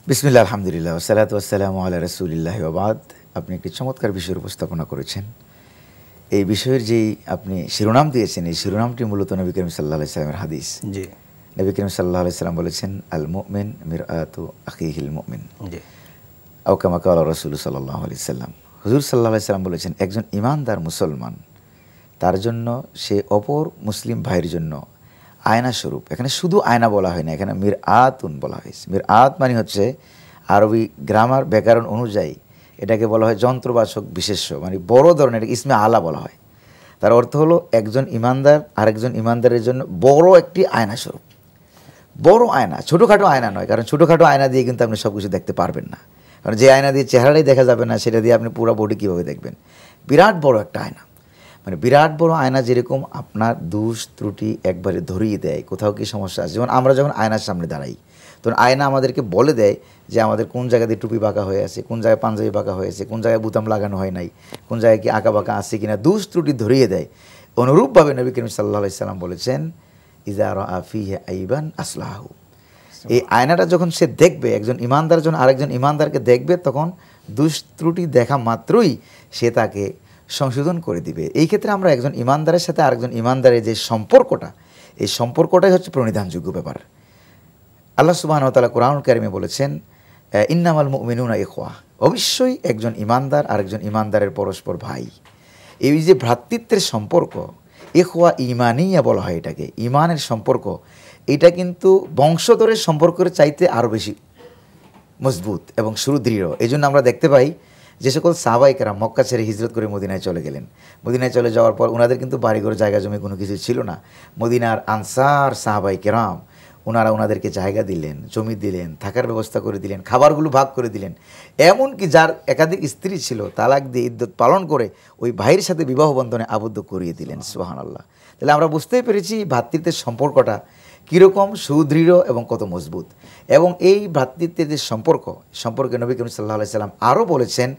বিসমিল্লাহ, আলহামদুলিল্লাহ, ওয়াসসালাতু ওয়াসসালামু আলা রাসূলিল্লাহি ওয়া বাদ। আপনি একটি চমৎকার বিষয়ের উপস্থাপনা করেছেন। এই বিষয়ের যেই আপনি শিরোনাম দিয়েছেন, এই শিরোনামটি মূলত নবী করিম সাল্লাল্লাহু আলাইহি ওয়াসাল্লামের হাদিস। জি, নবী করিম সাল্লাল্লাহু আলাইহি ওয়াসাল্লাম বলেছেন, আল মুমিন মিরআতু আখিহিল মুমিন। জি, আও কামা ক্বালা রাসূল সাল্লাল্লাহু আলাইহি ওয়াসাল্লাম। হুজুর সাল্লাল্লাহু আলাইহি ওয়াসাল্লাম বলেছেন, একজন ঈমানদার মুসলমান, তার জন্য সে অপর মুসলিম ভাইয়ের জন্য আয়না স্বরূপ। এখানে শুধু আয়না বলা হয় না, এখানে মিরআতুন বলা হয়েছে। মিরআত মানে হচ্ছে আরবি গ্রামার ব্যাকরণ অনুযায়ী এটাকে বলা হয় যন্ত্রবাচক বিশেষ্য, মানে বড় ধরনের, ইসমে আলা বলা হয়। তার অর্থ হলো একজন ঈমানদার আরেকজন ঈমানদারের জন্য বড় একটি আয়না স্বরূপ। বড় আয়না, ছোটোখাটো আয়না নয়, কারণ ছোটোখাটো আয়না দিয়ে কিন্তু আপনি সব কিছু দেখতে পারবেন না। কারণ যে আয়না দিয়ে চেহারাটাই দেখা যাবে না, সেটা দিয়ে আপনি পুরো বডি কীভাবে দেখবেন? বিরাট বড় একটা আয়না, মানে বিরাট বড় আয়না যেরকম আপনার দোষ ত্রুটি একবারে ধরিয়ে দেয়, কোথাও কি সমস্যা আছে। যেমন আমরা যখন আয়নার সামনে দাঁড়াই, তখন আয়না আমাদেরকে বলে দেয় যে আমাদের কোন জায়গা দিয়ে টুপি বাঁকা হয়ে আছে, কোন জায়গায় পাঞ্জাবি বাঁকা হয়েছে, কোন জায়গায় বুতাম লাগানো হয় নাই, কোন জায়গায় কি আঁকা বাঁকা আছে কিনা, দোষ ত্রুটি ধরিয়ে দেয়। অনুরূপভাবে নবী করিম সাল্লাল্লাহু আলাইহি ওয়াসাল্লাম বলেছেন, ইযা রাআ ফীহি আইবান আসলাহু। এই আয়নাটা যখন সে দেখবে, একজন ঈমানদার যখন আরেকজন ঈমানদারকে দেখবে, তখন দোষ ত্রুটি দেখা মাত্রই সে তাকে সংশোধন করে দিবে। এই ক্ষেত্রে আমরা একজন ঈমানদারের সাথে আরেকজন ঈমানদারের যে সম্পর্কটা, এই সম্পর্কটাই হচ্ছে প্রণিধানযোগ্য ব্যাপার। আল্লাহ সুবহানাহু ওয়া তাআলা কোরআনুল কারীমে বলেছেন, ইন্নামাল মুমিনুনা ইখওয়া। অবশ্যই একজন ঈমানদার আরেকজন ঈমানদারের পরস্পর ভাই। এই যে ভ্রাতৃত্বের সম্পর্ক, ইখওয়া ঈমানিয়া বলা হয় এটাকে, ঈমানের সম্পর্ক। এটা কিন্তু বংশধরের সম্পর্কের চাইতে আরও বেশি মজবুত এবং সুদৃঢ়। এই জন্য আমরা দেখতে পাই যে সকল সাহাবায়ে কেরাম মক্কা ছেড়ে হিজরত করে মদিনায় চলে গেলেন, মদিনায় চলে যাওয়ার পর ওনাদের কিন্তু বাড়িঘর জায়গা জমি কোনো কিছু ছিল না। মদিনার আনসার সাহাবায়ে কেরাম ওনারা ওনাদেরকে জায়গা দিলেন, জমি দিলেন, থাকার ব্যবস্থা করে দিলেন, খাবারগুলো ভাগ করে দিলেন। এমনকি যার একাধিক স্ত্রী ছিল, তালাক দিয়ে ইদ্যত পালন করে ওই ভাইয়ের সাথে বিবাহ বন্ধনে আবদ্ধ করিয়ে দিলেন। সুবহানাল্লাহ। তাহলে আমরা বুঝতেই পেরেছি ভ্রাতৃত্বের সম্পর্কটা কীরকম সুদৃঢ় এবং কত মজবুত। এবং এই ভ্রাতৃত্বের যে সম্পর্কে নবী করিম সাল্লাল্লাহু আলাইহি ওয়াসাল্লাম আরও বলেছেন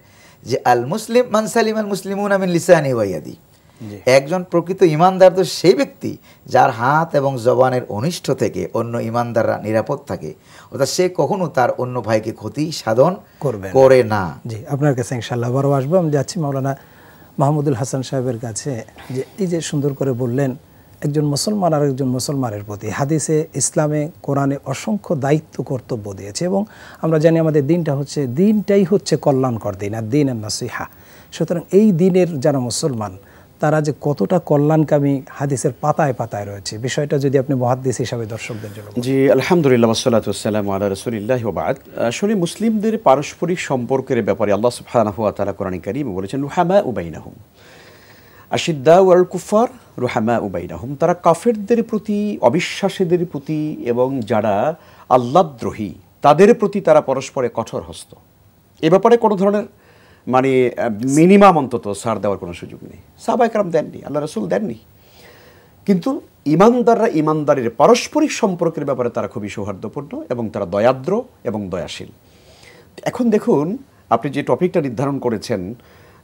যে আল মুসলিম মান সালিম আল মুসলিমুনা মিন লিসানি ওয়া ইয়াদি। একজন প্রকৃত ঈমানদার তো সেই ব্যক্তি যার হাত এবং জবানের অনিষ্ট থেকে অন্য ঈমানদাররা নিরাপদ থাকে, অর্থাৎ সে কখনো তার অন্য ভাইকে ক্ষতি সাধন করে না। জি, আপনার কাছে ইনশাআল্লাহ আবারও আসবো। আমি যাচ্ছি মাওলানা মাহমুদুল হাসান সাহেবের কাছে, যে এই যে সুন্দর করে বললেন একজন মুসলমান আর একজন মুসলমানের প্রতি হাদিসে, ইসলামে, কোরআনে অসংখ্য দায়িত্ব কর্তব্য দিয়েছে। এবং আমরা জানি আমাদের দিনটাই হচ্ছে কল্যাণকর দিন, আর দিন আর নাসিহা। সুতরাং এই দিনের যারা মুসলমান, তারা যে কতটা কল্যাণকামী হাদিসের পাতায় পাতায় রয়েছে, বিষয়টা যদি আপনি মুহাদ্দিস হিসাবে দর্শকদের জন্য। জি, আলহামদুলিল্লাহ, ওয়াসসালাতু ওয়াসসালামু আলা রাসূলিল্লাহি ওয়া বাদ। আসলে মুসলিমদের পারস্পরিক সম্পর্কের ব্যাপারে আল্লাহ সুবহানাহু ওয়া তাআলা কোরআনে কারীমে বলেছেন, রুহামা বাইনাহুম। আশিদ্দা ওয়াল কুফার রুহামা উবাইনাহুম, তারা কাফেরদের প্রতি, অবিশ্বাসীদের প্রতি এবং যারা আল্লাহদ্রোহী তাদের প্রতি তারা পরস্পরে কঠোর হস্ত। এ ব্যাপারে কোনো ধরনের মানে মিনিমাম অন্তত ছাড় দেওয়ার কোনো সুযোগ নেই। সাহাবায়ে কেরাম দেননি, আল্লাহ রাসূল দেননি। কিন্তু ইমানদাররা ইমানদারের পারস্পরিক সম্পর্কের ব্যাপারে তারা খুবই সৌহার্দ্যপূর্ণ এবং তারা দয়াদ্র এবং দয়াশীল। এখন দেখুন, আপনি যে টপিকটা নির্ধারণ করেছেন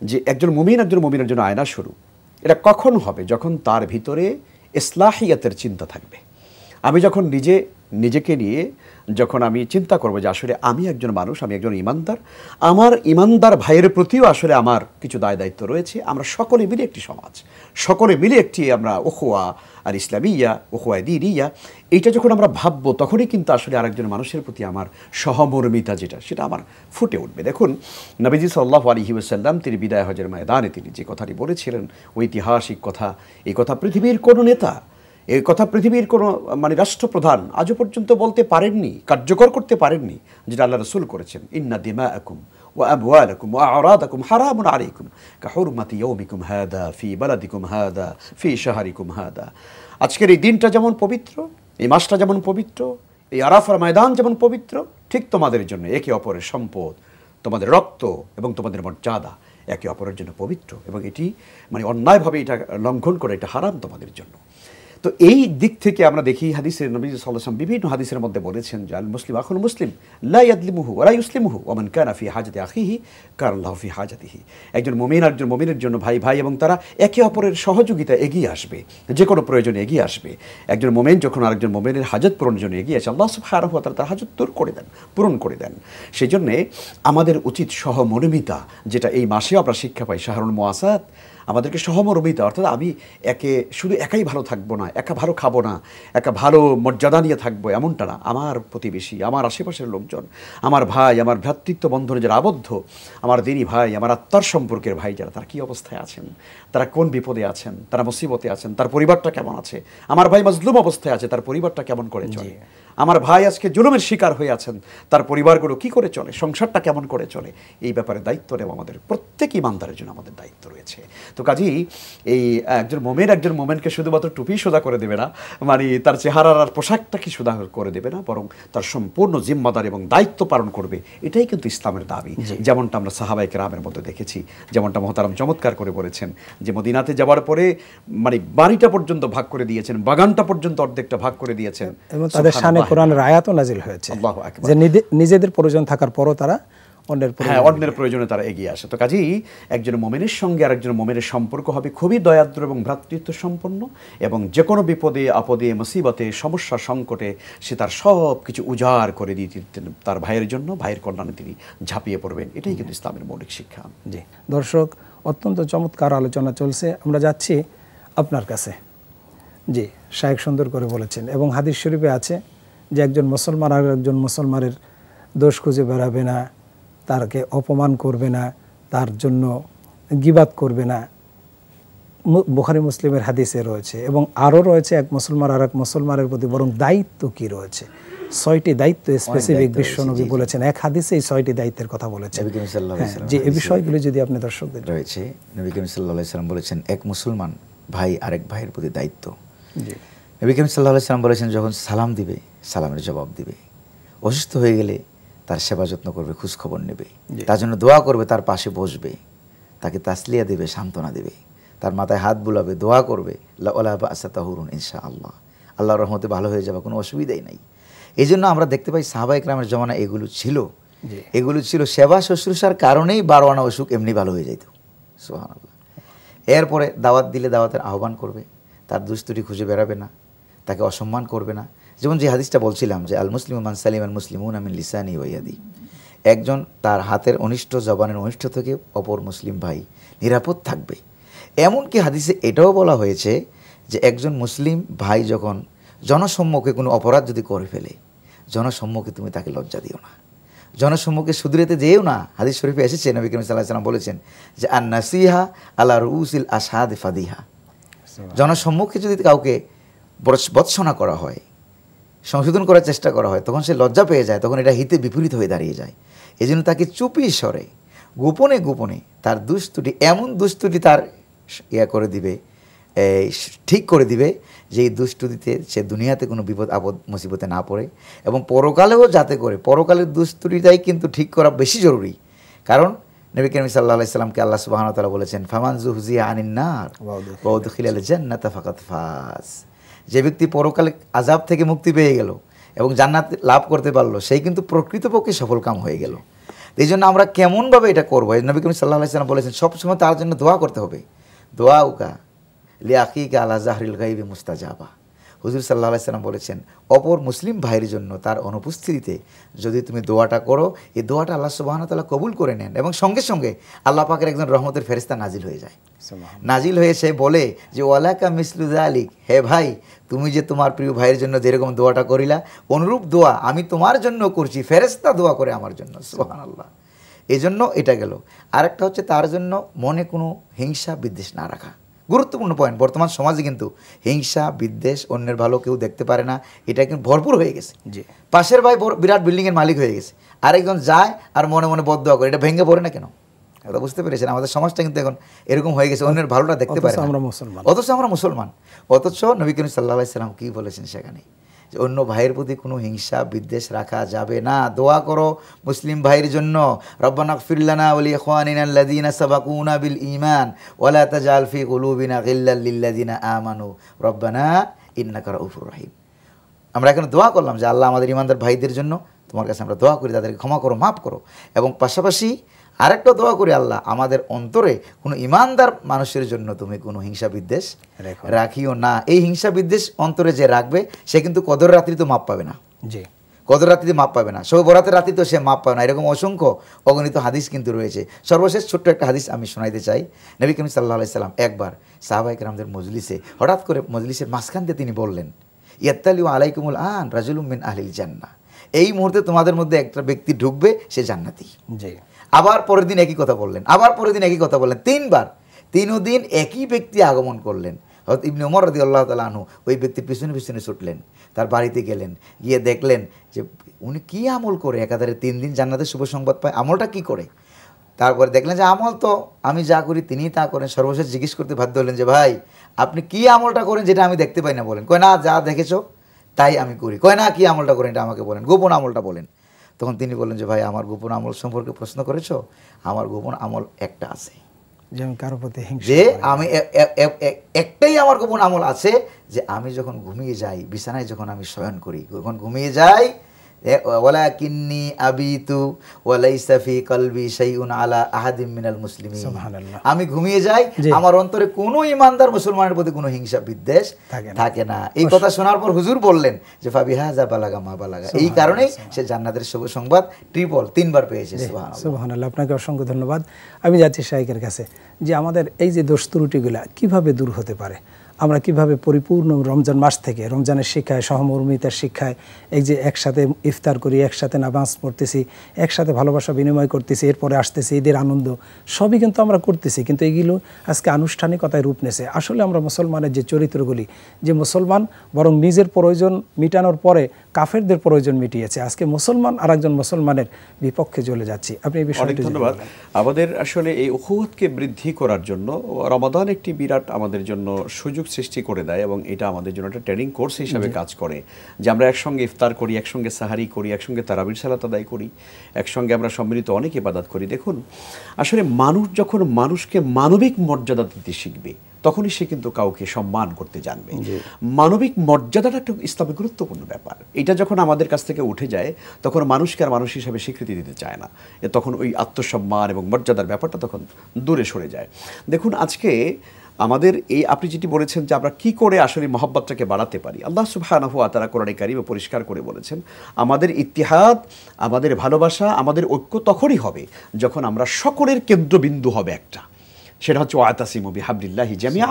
যে একজন মুমিনের জন্য আয়না স্বরূপ, এটা কখন হবে? যখন তার ভিতরে ইসলাহিয়াতের চিন্তা থাকবে। আমি যখন নিজেকে নিয়ে যখন আমি চিন্তা করবো যে আসলে আমি একজন মানুষ, আমি একজন ইমানদার, আমার ইমানদার ভাইয়ের প্রতিও আসলে আমার কিছু দায় দায়িত্ব রয়েছে। আমরা সকলে মিলে একটি সমাজ, সকলে মিলে একটি আমরা উখওয়া আর ইসলামিয়া, উখওয়া দীনিয়া, এইটা যখন আমরা ভাববো তখনই কিন্তু আসলে আরেকজন মানুষের প্রতি আমার সহমর্মিতা সেটা আমার ফুটে উঠবে। দেখুন, নবীজি সাল্লাল্লাহু আলাইহি ওয়াসাল্লাম তিনি বিদায় হজের ময়দানে তিনি যে কথাটি বলেছিলেন, ঐতিহাসিক কথা, এই কথা পৃথিবীর কোনো নেতা, এই কথা পৃথিবীর কোনো মানে রাষ্ট্রপ্রধান আজও পর্যন্ত বলতে পারেননি, কার্যকর করতে পারেননি, যেটা আল্লাহ রাসূল করেছেন। ইন্না দিমাআকুম ওয়া আমওয়ালাকুম ওয়া আরাদাকুম হারামুন আলাইকুম কাহুরমাতি ইয়াউমিকুম হাদা ফি বালাদিকুম হাদা ফি শাহরিকুম হাদা। আজকের এই দিনটা যেমন পবিত্র, এই মাসটা যেমন পবিত্র, এই আরাফার ময়দান যেমন পবিত্র, ঠিক তোমাদের জন্য একে অপরের সম্পদ, তোমাদের রক্ত এবং তোমাদের মর্যাদা একে অপরের জন্য পবিত্র, এবং এটি মানে অন্যায়ভাবে এটা লঙ্ঘন করে এটা হারাম তোমাদের জন্য। তো এই দিক থেকে আমরা দেখি হাদিসের নবী সাল্লাল্লাহু আলাইহি ওয়াসাল্লাম বিভিন্ন হাদিসের মধ্যে বলেছেন যে আল মুসলিম আখুল মুসলিম লা ইয়াদলিমুহু ওয়া লা ইসলিমুহু ওয়া মান কানা ফি হাজাতি আখিহি কানা আল্লাহু ফি হাজাতিহি। একজন মুমিন একজন মুমিনের জন্য ভাই এবং তারা একে অপরের সহযোগিতা এগিয়ে আসবে, যে কোনো প্রয়োজনে এগিয়ে আসবে। একজন মুমিন যখন আরেকজন মুমিনের হাজত পূরণের জন্য এগিয়ে আসে, আল্লাহ সুবহানাহু ওয়া তাআলা তার হাজত দূর করে দেন, পূরণ করে দেন। সেই জন্যে আমাদের উচিত সহমর্মিতা, যেটা এই মাসেও আমরা শিক্ষা পাই, শাহরুল মুআসাত, আমাদেরকে সহমর্মিতা, অর্থাৎ আমি শুধু একাই ভালো থাকবো না, একা ভালো খাবো না, একা ভালো মর্যাদা নিয়ে থাকবো এমনটা না। আমার প্রতিবেশী, আমার আশেপাশের লোকজন, আমার ভাই, আমার ভ্রাতৃত্ব বন্ধনে যারা আবদ্ধ, আমার দিনী ভাই, আমার আত্মার সম্পর্কের ভাই যারা, তারা কী অবস্থায় আছেন, তারা কোন বিপদে আছেন, তারা মুসিবতে আছেন, তার পরিবারটা কেমন আছে, আমার ভাই মাজলুম অবস্থায় আছে, তার পরিবারটা কেমন করে চলে, আমার ভাই আজকে জুলুমের শিকার হয়ে আছেন, তার পরিবারগুলো কি করে চলে, সংসারটা কেমন করে চলে, এই ব্যাপারে দায়িত্ব নেওয়া আমাদের প্রত্যেক ইমানদারের জন্য আমাদের দায়িত্ব রয়েছে। তো কাজেই এই একজন মোমেনকে শুধুমাত্র টুপি সোজা করে দেবে না, মানে তার চেহারার আর পোশাকটাকে সোজা করে দেবে না, বরং তার সম্পূর্ণ জিম্মাদার এবং দায়িত্ব পালন করবে। এটাই কিন্তু ইসলামের দাবি, যেমনটা আমরা সাহাবায়ে কেরামের মধ্যে দেখেছি, যেমনটা মুহতারাম চমৎকার করে বলেছেন যে মদিনাতে যাওয়ার পরে মানে বাড়িটা পর্যন্ত ভাগ করে দিয়েছেন, বাগানটা পর্যন্ত অর্ধেকটা ভাগ করে দিয়েছেন, এবং তাদের শানে কোরআনের আয়াতও নাজিল হয়েছে যে নিজেদের প্রয়োজন থাকার পরও তারা অন্যের প্রয়োজনে তারা এগিয়ে আসে। তো কাজেই একজন মুমিনের সঙ্গে আর একজন মুমিনের সম্পর্ক হবে খুবই দয়াদ্র এবং ভ্রাতৃত্ব সম্পন্ন, এবং যে কোনো বিপদে আপদে মুসিবতে সমস্যা সংকটে সে তার সব কিছু উজাড় করে দিয়ে তার ভাইয়ের জন্য, ভাইয়ের কল্যাণে তিনি ঝাঁপিয়ে পড়বেন। এটাই কিন্তু ইসলামের মৌলিক শিক্ষা। জি দর্শক, অত্যন্ত চমৎকার আলোচনা চলছে, আমরা যাচ্ছি আপনার কাছে। জি, শায়েখ সুন্দর করে বলেছেন, এবং হাদিস শরীফে আছে যে একজন মুসলমান আর একজন মুসলমানের দোষ খুঁজে বেড়াবে না, তাকে অপমান করবে না, তার জন্য গীবাত করবে না। বুখারী মুসলিমের হাদিসে রয়েছে, এবং আরও রয়েছে এক মুসলমান আর এক মুসলমানের প্রতি বরং দায়িত্ব কি রয়েছে, 6টি দায়িত্ব স্পেসিফিক বিশ্বনবী বলেছেন, এক হাদিসে এই 6টি দায়িত্বের কথা বলেছেন। যে এই বিষয়গুলো যদি আপনি দর্শকদের রয়েছে, নবী করিম সাল্লাল্লাহু আলাইহি ওয়াসাল্লাম বলেছেন এক মুসলমান ভাই আরেক ভাইয়ের প্রতি দায়িত্ব। নবী করিম সাল্লাল্লাহু আলাইহি ওয়াসাল্লাম বলেছেন যখন সালাম দিবে সালামের জবাব দিবে, অসুস্থ হয়ে গেলে তার সেবা যত্ন করবে, খোঁজ খবর নেবে, তার জন্য দোয়া করবে, তার পাশে বসবে, তাকে তাসলিয়া দেবে, সান্ত্বনা দেবে, তার মাথায় হাত বুলাবে, দোয়া করবে, ওয়ালা বা'সা তাহুরুন ইনশাআল্লাহ, আল্লাহর রহমতে ভালো হয়ে যাবে, কোনো অসুবিধাই নাই। এই জন্য আমরা দেখতে পাই সাহাবায়ে কেরামের জমানায় এগুলো ছিল, সেবা শুশ্রূষার কারণেই 12 আনা অসুখ এমনি ভালো হয়ে যেত। সুবহানাল্লাহ। এরপরে দাওয়াত দিলে দাওয়াতের আহ্বান করবে, তার দুস্তুটি খুঁজে বেড়াবে না, তাকে অসম্মান করবে না। যেমন যে হাদিসটা বলছিলাম যে আল মুসলিমু মান সালিম আল মুসলিমুনা মিন লিসানি ওয়া ইয়াদি, একজন তার হাতের অনিষ্ট জবানের অনিষ্ট থেকে অপর মুসলিম ভাই নিরাপদ থাকবে। এমনকি হাদিসে এটাও বলা হয়েছে যে একজন মুসলিম ভাই যখন জনসম্মুখে কোনো অপরাধ যদি করে ফেলে, জনসম্মুখে তুমি তাকে লজ্জা দিও না, জনসম্মুখে সুদূরেতে যেও না। হাদিস শরীফে এসেছে, নবী করিম সাল্লাল্লাহু আলাইহি ওয়াসাল্লাম বলেছেন যে আন নাসিহা আলা রুউসিল আশহাদ ফাদিহা, জনসম্মুখে যদি কাউকে বৎসনা করা হয়, সংশোধন করার চেষ্টা করা হয়, তখন সে লজ্জা পেয়ে যায়, তখন এটা হিতে বিপরীত হয়ে দাঁড়িয়ে যায়। এই জন্য তাকে চুপি স্বরে গোপনে গোপনে তার দুস্তুটি, এমন দুস্তুটি তার ইয়া করে দিবে, ঠিক করে দিবে যে এই দুষ্টুটিতে সে দুনিয়াতে কোনো বিপদ আপদ মুসিবতে না পড়ে, এবং পরকালেও যাতে করে, পরকালের দুষ্টুটিটাই কিন্তু ঠিক করা বেশি জরুরি। কারণ নবী করিম সাল্লাল্লাহু আলাইহি সাল্লামকে আল্লাহ সুবহানাহু ওয়া তাআলা বলেছেন, ফামান যুহজিয়া আনিন নার ওয়া উদখিলাল জান্নাতা ফাকাদ ফাজ। যে ব্যক্তি পরকালে আযাব থেকে মুক্তি পেয়ে গেল এবং জান্নাত লাভ করতে পারলো, সেই কিন্তু প্রকৃতপক্ষে সফল কাম হয়ে গেল। এই জন্য আমরা কেমনভাবে এটা করবো, নবী করিম সাল্লাল্লাহু আলাইহি সাল্লাম বলেছেন সবসময় তার জন্য দোয়া করতে হবে। দোয়া উকা লিআখিকা আলা জাহরিল গায়বি মুস্তাজাবা। হুজুর সাল্লাল্লাহু আলাইহি সাল্লাম বলেছেন, অপর মুসলিম ভাইয়ের জন্য তার অনুপস্থিতিতে যদি তুমি দোয়াটা করো, এই দোয়াটা আল্লাহ সুবহানাহু ওয়া তাআলা কবুল করে নেন, এবং সঙ্গে সঙ্গে আল্লাহ পাকের একজন রহমতের ফেরেশতা নাজিল হয়ে যায়। নাজিল হয়ে সে বলে যে ওয়ালাকা মিসলু যালিক, হে ভাই তুমি যে তোমার প্রিয় ভাইয়ের জন্য যেরকম দোয়াটা করিলা, অনুরূপ দোয়া আমি তোমার জন্য করছি, ফেরেশতা দোয়া করে আমার জন্য। সুবহানাল্লাহ। এই জন্য এটা গেল। আরেকটা হচ্ছে তার জন্য মনে কোনো হিংসা বিদ্বেষ না রাখা, গুরুত্বপূর্ণ পয়েন্ট। বর্তমান সমাজে কিন্তু হিংসা বিদ্বেষ, অন্যের ভালো কেউ দেখতে পারে না, এটা কিন্তু ভরপুর হয়ে গেছে। পাশের ভাই বিরাট বিল্ডিংয়ের মালিক হয়ে গেছে, আরেকজন যায় আর মনে মনে বদদোয়া করে, এটা ভেঙে পড়ে না কেন? কথা বুঝতে পেরেছেন? আমাদের সমাজটা কিন্তু এখন এরকম হয়ে গেছে, অন্যের ভালোটা দেখতে পারে না, অথচ আমরা মুসলমান। অথচ নবী করিম সাল্লাল্লাহু আলাইহি সাল্লাম কি বলেছেন সেখানে, যে অন্য ভাইয়ের প্রতি কোনো হিংসা বিদ্বেষ রাখা যাবে না। দোয়া করো মুসলিম ভাইয়ের জন্য, রব্বানা ইগফির লানা ওয়া লিইখওয়ানিনা আল্লাযীনা সাবাকুনা বিল ঈমান ওয়া লা তাজআল ফি কুলুবিনা গিল্লাল লিল্লাযীনা আমানু রব্বানা ইন্নাকা রাউফুর রহিম। আমরা এখন দোয়া করলাম যে আল্লাহ আমাদের ঈমানদার ভাইদের জন্য তোমার কাছে আমরা দোয়া করি, তাদেরকে ক্ষমা করো, মাফ করো, এবং পাশাপাশি আরেকটা দোয়া করি, আল্লাহ আমাদের অন্তরে কোনো ঈমানদার মানুষের জন্য তুমি কোনো হিংসা বিদ্বেষ রাখিও না। এই হিংসা বিদ্বেষ অন্তরে যে রাখবে সে কিন্তু কদর রাত্রি তো মাপ পাবে না। জি, কদর রাত্রিতে মাপ পাবে না, শবে বরাতের রাত্রি তো সে মাপ পাবে না। এরকম অসংখ্য অগণিত হাদিস কিন্তু রয়েছে। সর্বশেষ ছোট্ট একটা হাদিস আমি শোনাইতে চাই। নবী করিম সাল্লাল্লাহু আলাইহি সাল্লাম একবার সাহাবায়ে কেরামদের মজলিসে, হঠাৎ করে মজলিসের মাঝখান দিয়ে তিনি বললেন, ইয়াত্তালিউ আলাইকুমুল আন রাজুলুম মিন আহলিল জান্নাহ, এই মুহূর্তে তোমাদের মধ্যে একটা ব্যক্তি ঢুকবে, সে জান্নাতি। জি। আবার পরের দিন একই কথা বললেন, আবার পরের দিন একই কথা বললেন, তিনবার। তিনও দিন একই ব্যক্তি আগমন করলেন। হযরত ইবনে ওমর রাদিয়াল্লাহু তাআলা আনহু ওই ব্যক্তির পিছনে পিছনে ছুটলেন, তার বাড়িতে গেলেন, গিয়ে দেখলেন যে উনি কি আমল করে একাধারে 3 দিন জান্নাতের শুভ সংবাদ পায়, আমলটা কি করে। তারপরে দেখলেন যে আমল তো আমি যা করি তিনিই তা করেন। সর্বশেষ জিজ্ঞেস করতে বাধ্য হলেন যে ভাই আপনি কি আমলটা করেন যেটা আমি দেখতে পাই না? বলেন। কয় না, যা দেখেছো তাই আমি করি। কয় না, কি আমলটা করেন এটা আমাকে বলেন, গোপন আমলটা বলেন। তখন তিনি বললেন যে ভাই আমার গোপন আমল সম্পর্কে প্রশ্ন করেছো, আমার গোপন আমল একটা আছে, যে আমি একটাই আমার গোপন আমল আছে, যে আমি যখন ঘুমিয়ে যাই, বিছানায় যখন আমি শয়ন করি, যখন ঘুমিয়ে যাই, ওয়ালাকিন্নী আবিতু ওয়া লাইসা ফি কলবি শাইউন আলা আহাদিম মিনাল মুসলিমিন। সুবহানাল্লাহ। আমি ঘুমিয়ে যাই, আমার অন্তরে কোনো ঈমানদার মুসলমানের প্রতি কোনো হিংসা বিদ্বেষ থাকে না। এই কথা শোনার পর হুজুর বললেন যে ফাবিহাযা বালাগা মা বালাগা, এই কারণেই সে জান্নাতের শুভ সংবাদ ট্রিপল 3 বার পেয়েছে। সুবহানাল্লাহ। সুবহানাল্লাহ। আপনাকে অসংখ্য ধন্যবাদ। আমি যাচ্ছি শাইখের কাছে, যে আমাদের এই যে দোষ ত্রুটিগুলা কিভাবে দূর হতে পারে, আমরা কিভাবে পরিপূর্ণ রমজান মাস থেকে রমজানের শিক্ষায়, সহমর্মিতার শিক্ষায়, এই যে একসাথে ইফতার করি, একসাথে নামাজ পড়তেছি, একসাথে ভালোবাসা বিনিময় করতেছি, এরপরে আসতেছি ঈদের আনন্দ, সবই কিন্তু আমরা করতেছি, কিন্তু এগুলো আজকে আনুষ্ঠানিকতায় রূপ নেছে। আসলে আমরা মুসলমানের যে চরিত্রগুলি, যে মুসলমান বরং নিজের প্রয়োজন মিটানোর পরে কাফেরদের প্রয়োজন মিটিয়েছে, আজকে মুসলমান আর একজন মুসলমানের বিপক্ষে চলে যাচ্ছি। আপনি এই বিষয়টি ধন্যবাদ। আমাদের আসলে এই উখুওয়াতকে বৃদ্ধি করার জন্য রমাদান একটি বিরাট আমাদের জন্য সুযোগ সৃষ্টি করে দেয়, এবং এটা আমাদের জন্য একটা ট্রেনিং কোর্স হিসাবে কাজ করে, যে আমরা একসঙ্গে ইফতার করি, একসঙ্গে সাহারি করি, একসঙ্গে তারাবির সালাত আদায় করি, একসঙ্গে আমরা সম্মিলিত অনেক ইবাদত করি। দেখুন, আসলে মানুষ যখন মানুষকে মানবিক মর্যাদা দিতে শিখবে, তখনই সে কিন্তু কাউকে সম্মান করতে জানবে। মানবিক মর্যাদাটা একটা ইসলামের গুরুত্বপূর্ণ ব্যাপার। এটা যখন আমাদের কাছ থেকে উঠে যায়, তখন মানুষকে আর মানুষ হিসাবে স্বীকৃতি দিতে চায় না, তখন ওই আত্মসম্মান এবং মর্যাদার ব্যাপারটা তখন দূরে সরে যায়। দেখুন, আজকে আমাদের এই আপনি যেটি বলেছেন যে আমরা কি করে আসলে মহব্বতটাকে বাড়াতে পারি, আল্লাহ সুবহানাহু ওয়া তাআলা কোরআনে কারিমে পরিষ্কার করে বলেছেন, আমাদের ইত্তিহাদ, আমাদের ভালোবাসা, আমাদের ঐক্য তখনই হবে যখন আমরা সকলের কেন্দ্রবিন্দু হবে একটা। সেটা হচ্ছে ওয়াতাসিমু বিহাবলিল্লাহি জামিআ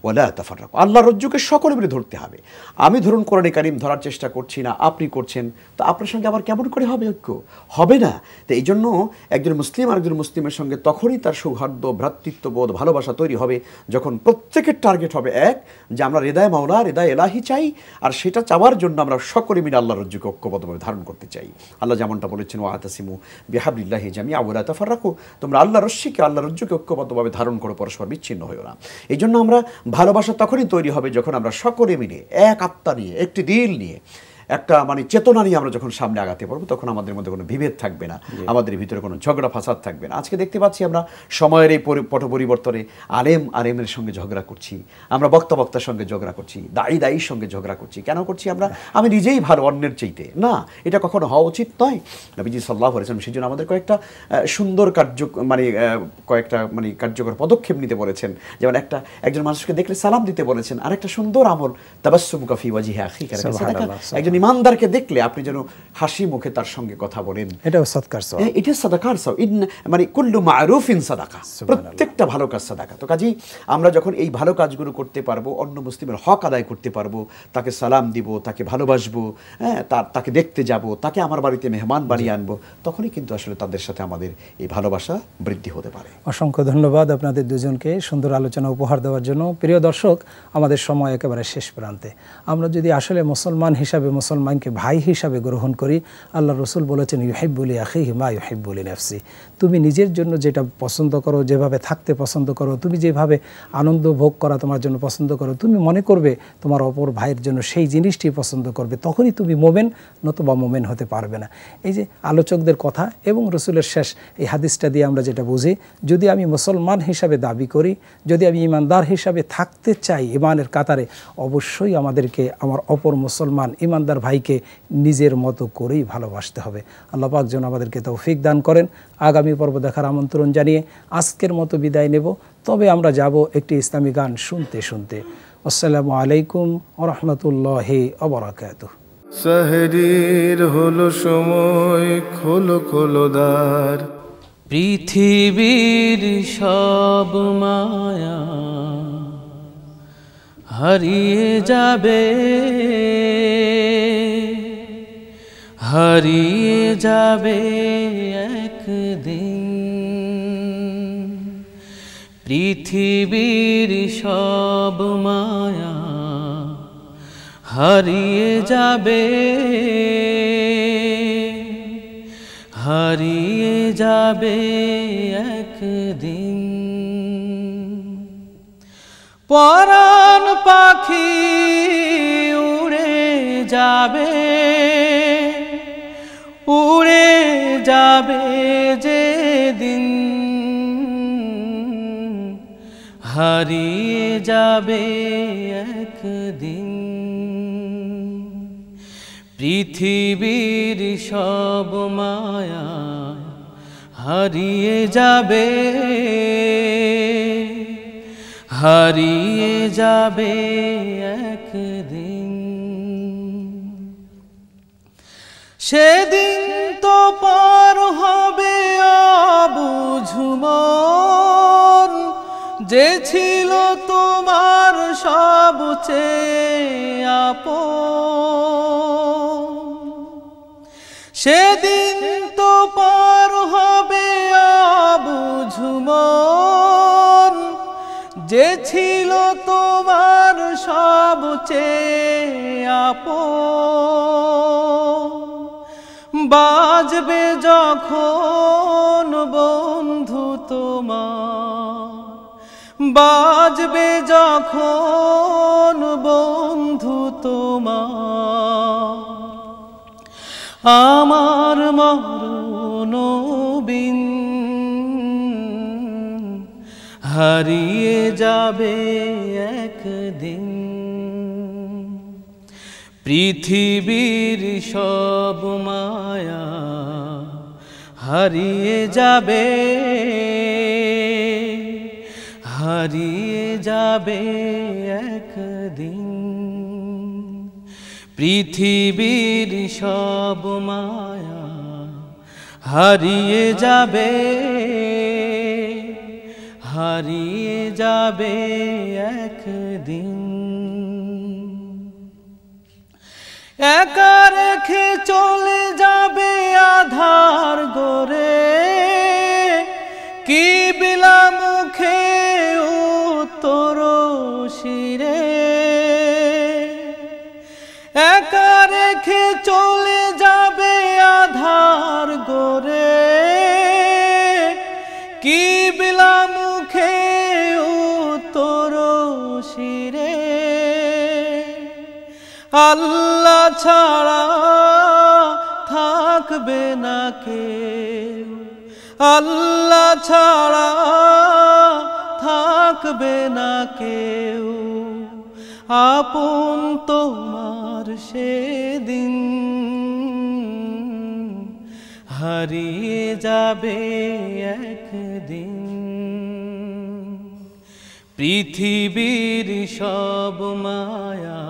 ওয়া লা তাফাররাকু। আল্লাহর রজ্জুকে সকলে মিলে ধরতে হবে। আমি ধরুন কোরআনে কারিম ধরার চেষ্টা করছি না, আপনি করছেন, তো আপনার সঙ্গে আবার কেমন করে হবে ঐক্য? হবে না। তো এই জন্য একজন মুসলিম আরেকজন মুসলিমের সঙ্গে তখনই তার সৌহার্দ্য, ভ্রাতৃত্ববোধ, ভালোবাসা তৈরি হবে যখন প্রত্যেকের টার্গেট হবে এক, যে আমরা হৃদয় মাওলা, হৃদয় এলাহি চাই, আর সেটা চাওয়ার জন্য আমরা সকলে মিলে আল্লাহর রজ্জুকে ঐক্যবদ্ধভাবে ধারণ করতে চাই। আল্লাহ যেমনটা বলেছেন ওয়াতাসিমু বিহাবলিল্লাহি জামিআ ওয়া লা তাফাররাকু, তোমরা আল্লাহর রশ্মিকে, আল্লাহর রজ্জুকে ঐক্যবদ্ধভাবে ধারণ স্মরণ করো, পরস্পর বিচ্ছিন্ন হইও না। এই জন্য আমরা ভালোবাসা তখনই তৈরি হবে যখন আমরা সকলে মিলে এক আত্মা নিয়ে, একটি দিল নিয়ে, একটা মানে চেতনা নিয়ে আমরা যখন সামনে আগাতে পারবো, তখন আমাদের মধ্যে কোনো বিভেদ থাকবে না, আমাদের ভিতরে কোনো ঝগড়া ফাসাদ থাকবে না। আজকে দেখতে পাচ্ছি আমরা সময়ের এই পট পরিবর্তনে আলেমের সঙ্গে ঝগড়া করছি, আমরা বক্তার সঙ্গে ঝগড়া করছি, দায়ীর সঙ্গে ঝগড়া করছি। কেন করছি আমরা? আমি নিজেই ভালো অন্যের চাইতে না, এটা কখনো হওয়া উচিত নয়। নবীজি সাল্লাল্লাহু আলাইহি ওয়াসাল্লাম সেই জন্য আমাদের কয়েকটা সুন্দর কার্যকর পদক্ষেপ নিতে বলেছেন। যেমন একজন মানুষকে দেখলে সালাম দিতে বলেছেন, আর একটা সুন্দর আমল তাবাসসুমুকা ফি ওয়াজহি আখিকা, একজন ইমানদারকে দেখলে আপনি যেন হাসি মুখে তার সঙ্গে কথা বলেন, এটাও সাদকার সওয়াব। এটা সাদাকার সওয়াব, মানে কুল্লু মারুফিন সাদাকা, প্রত্যেকটা ভালো কাজ সাদাকা। তো কাজেই আমরা যখন এই ভালো কাজগুলো করতে পারবো, অন্য মুসলিমের হক আদায় করতে পারবো, তাকে সালাম দিব, তাকে ভালোবাসবো, তাকে দেখতে যাব, তাকে আমার বাড়িতে মেহমান বানিয়ে আনবো, তখনই কিন্তু আসলে তাদের সাথে আমাদের এই ভালোবাসা বৃদ্ধি হতে পারে। অসংখ্য ধন্যবাদ আপনাদের দুজনকে সুন্দর আলোচনা উপহার দেওয়ার জন্য। প্রিয় দর্শক, আমাদের সময় একেবারে শেষ প্রান্তে। আমরা যদি আসলে মুসলমান হিসাবে মুসলমানকে ভাই হিসাবে গ্রহণ করি, আল্লাহ রসুল বলেছেন ইউহিব্বু লি আখিহি মা ইউহিব্বু লি নাফসি। তুমি নিজের জন্য যেটা পছন্দ করো, যেভাবে থাকতে পছন্দ করো, তুমি যেভাবে আনন্দ ভোগ করা তোমার জন্য পছন্দ করো, তুমি মনে করবে তোমার অপর ভাইয়ের জন্য সেই জিনিসটি পছন্দ করবে, তখনই তুমি মোমেন, নতুবা মোমেন হতে পারবে না। এই যে আলোচকদের কথা এবং রসুলের শেষ এই হাদিসটা দিয়ে আমরা যেটা বুঝি, যদি আমি মুসলমান হিসাবে দাবি করি, যদি আমি ইমানদার হিসাবে থাকতে চাই ইমানের কাতারে, অবশ্যই আমাদেরকে আমার অপর মুসলমান ইমানদার ভাইকে নিজের মতো করেই ভালোবাসতে হবে। আল্লাহ পাক যেন আমাদেরকে তৌফিক দান করেন। আগামী পর্ব দেখার আমন্ত্রণ জানিয়ে আজকের মতো বিদায় নেব। তবে আমরা যাব একটি ইসলামী গান শুনতে শুনতে। আসসালামু আলাইকুম ওয়া রাহমাতুল্লাহি ওয়া বারাকাতুহু। সাহরির হলো সময়, খোলো খোলো দ্বার। পৃথিবীর সব মায়া হারিয়ে যাবে, হারিয়ে যাবে একদিন। পৃথিবীর সব মায়া হারিয়ে যাবে, হারিয়ে যাবে একদিন। পরাণ পাখি উড়ে যাবে, উড়ে যাবে যেদিন, হারিয়ে যাবে একদিন। পৃথিবীর সব মায়া হারিয়ে যাবে, হারিয়ে যাবে একদিন। সেদিন তো পার হবে অবুঝ মন, যে ছিল তোমার সবচেয়ে আপন। সেদিন তো পার হবে অবুঝ মন, যে ছিল তোমার সবচেয়ে আপন। বাজবে যখন বন্ধু তোমার, বাজবে যখন বন্ধু তোমার, আমার মরণবিন, হারিয়ে যাবে একদিন। পৃথিবীর সব মায়া হারিয়ে যাবে, হারিয়ে যাবে একদিন। পৃথিবীর সব মায়া হারিয়ে যাবে, হারিয়ে যাবে একদিন। একা রেখে চলে যাবে আধার গরে, কি বিলা মুখে উত্তর শিরে। একা রেখে চলে যাবে আধার গরে, কি বিলা মুখে আল্লাহ ছাড়া থাকবে না কেউ, আল্লাহ ছাড়া থাকবে না কেউ, আপন তোমার সেদিন হারিয়ে যাবে একদিন। পৃথিবীর সব মায়া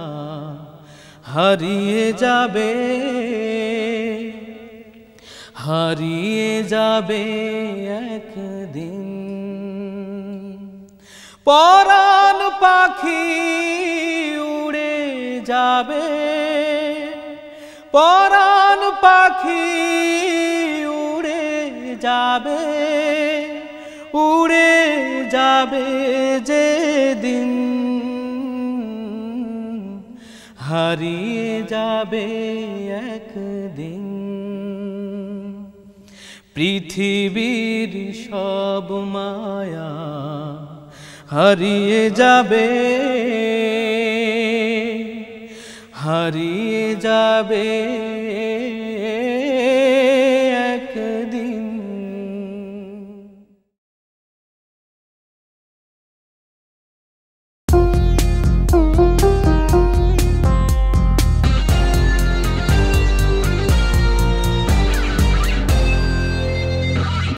হারিয়ে যাবে, হারিয়ে যাবে একদিন। পরাণ পাখি উড়ে যাবে, পরাণ পাখি উড়ে যাবে, উড়ে যাবে যেদিন হারিয়ে যাবে একদিন। পৃথিবীর সব মায়া হারিয়ে যাবে, হারিয়ে যাবে